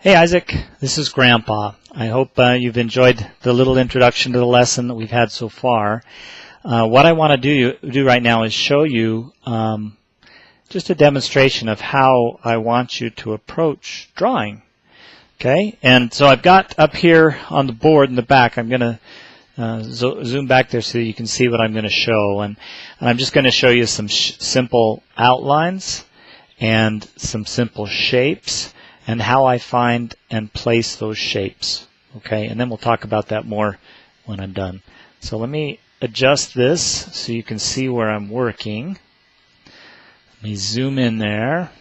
Hey Isaac, this is Grandpa. I hope you've enjoyed the little introduction to the lesson that we've had so far. What I want to do right now is show you just a demonstration of how I want you to approach drawing. Okay, and so I've got up here on the board in the back, I'm going to zoom back there so you can see what I'm going to show. And I'm just going to show you some simple outlines and some simple shapes, and how I find and place those shapes. Okay, and then we'll talk about that more when I'm done. So let me adjust this so you can see where I'm working. Let me zoom in there.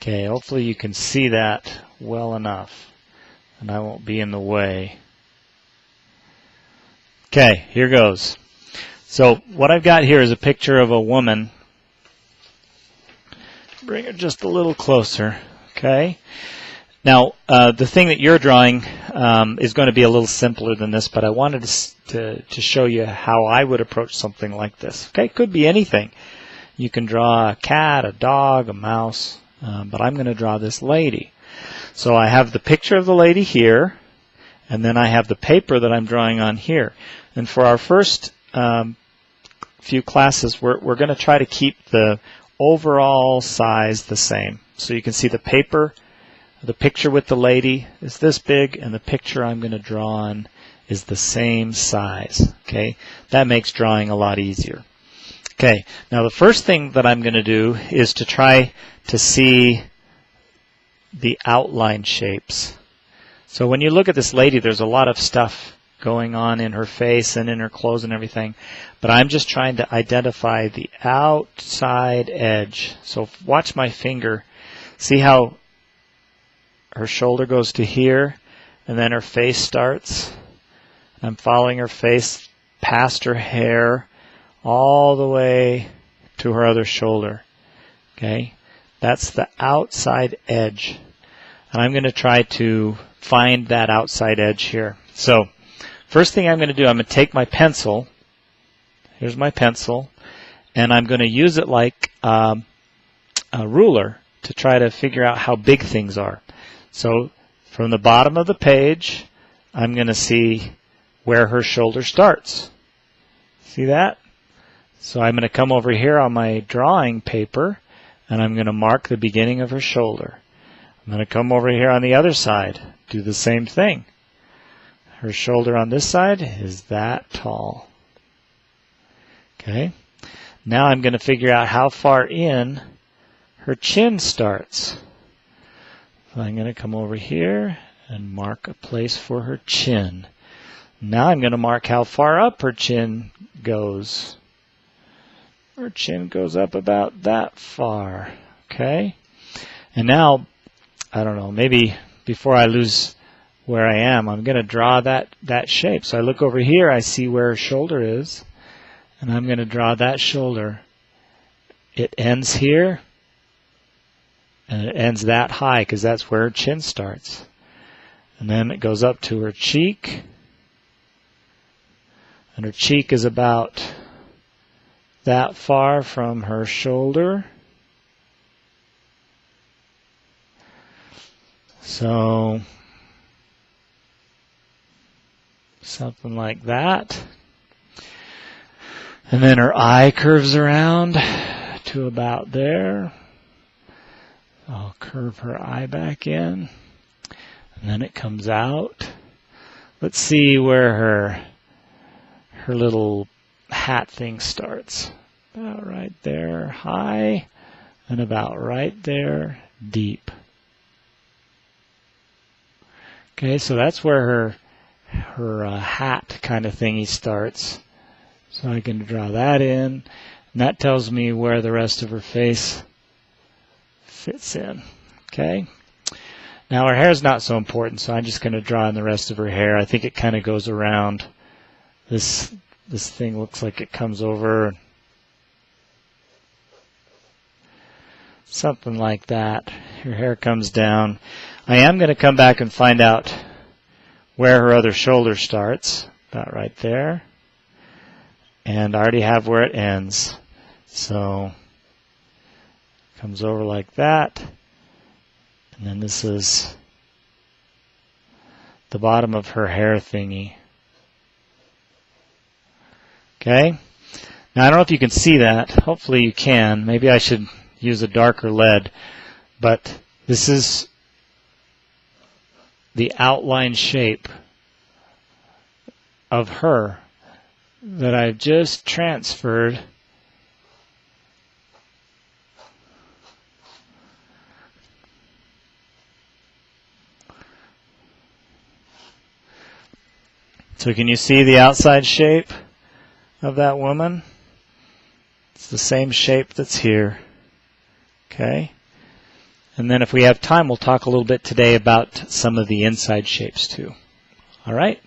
Okay, hopefully you can see that well enough and I won't be in the way. Okay, here goes. So what I've got here is a picture of a woman. Bring it just a little closer, okay? Now, the thing that you're drawing is going to be a little simpler than this, but I wanted to show you how I would approach something like this. Okay, it could be anything. You can draw a cat, a dog, a mouse, but I'm going to draw this lady. So I have the picture of the lady here, and then I have the paper that I'm drawing on here. And for our first few classes, we're going to try to keep the overall size the same. So you can see the paper, the picture with the lady is this big, and the picture I'm going to draw on is the same size. Okay, that makes drawing a lot easier. Okay, now the first thing that I'm going to do is to try to see the outline shapes. So when you look at this lady, there's a lot of stuff going on in her face and in her clothes and everything, but I'm just trying to identify the outside edge. So watch my finger. See how her shoulder goes to here and then her face starts? I'm following her face past her hair all the way to her other shoulder. Okay, that's the outside edge, and I'm going to try to find that outside edge here. So first thing I'm going to do, I'm going to take my pencil. Here's my pencil, and I'm going to use it like a ruler to try to figure out how big things are. So from the bottom of the page, I'm going to see where her shoulder starts. See that? So I'm going to come over here on my drawing paper, and I'm going to mark the beginning of her shoulder. I'm going to come over here on the other side, do the same thing. Her shoulder on this side is that tall. Okay. Now I'm going to figure out how far in her chin starts. So I'm going to come over here and mark a place for her chin. Now I'm going to mark how far up her chin goes. Her chin goes up about that far. Okay. And now, I don't know, maybe before I lose where I am, I'm going to draw that shape. So I look over here, I see where her shoulder is, and I'm going to draw that shoulder. It ends here, and it ends that high because that's where her chin starts. And then it goes up to her cheek, and her cheek is about that far from her shoulder. So something like that. And then her eye curves around to about there. I'll curve her eye back in. And then it comes out. Let's see where her little hat thing starts. About right there, high, and about right there, deep. Okay, so that's where her hat kind of thingy starts. So I can draw that in, and that tells me where the rest of her face fits in. Okay. Now her hair is not so important, so I'm just going to draw in the rest of her hair. I think it kind of goes around. This thing looks like it comes over. Something like that. Her hair comes down. I am going to come back and find out where her other shoulder starts. About right there. And I already have where it ends. So Comes over like that. And then this is the bottom of her hair thingy. Okay? Now I don't know if you can see that. Hopefully you can. Maybe I should use a darker lead. But this is the outline shape of her that I've just transferred So can you see the outside shape of that woman? It's the same shape that's here. Okay? And then if we have time, we'll talk a little bit today about some of the inside shapes too. All right?